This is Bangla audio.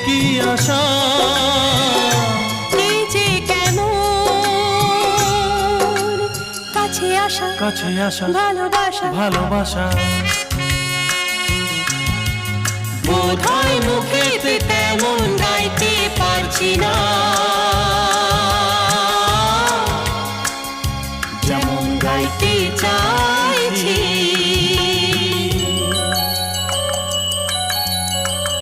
কি আশা এই যে কেমন কাছে আসা কাছে আসা ভালোবাসা ভালোবাসা বোধহয় মুখেতে তেমন গাইতে পারছি না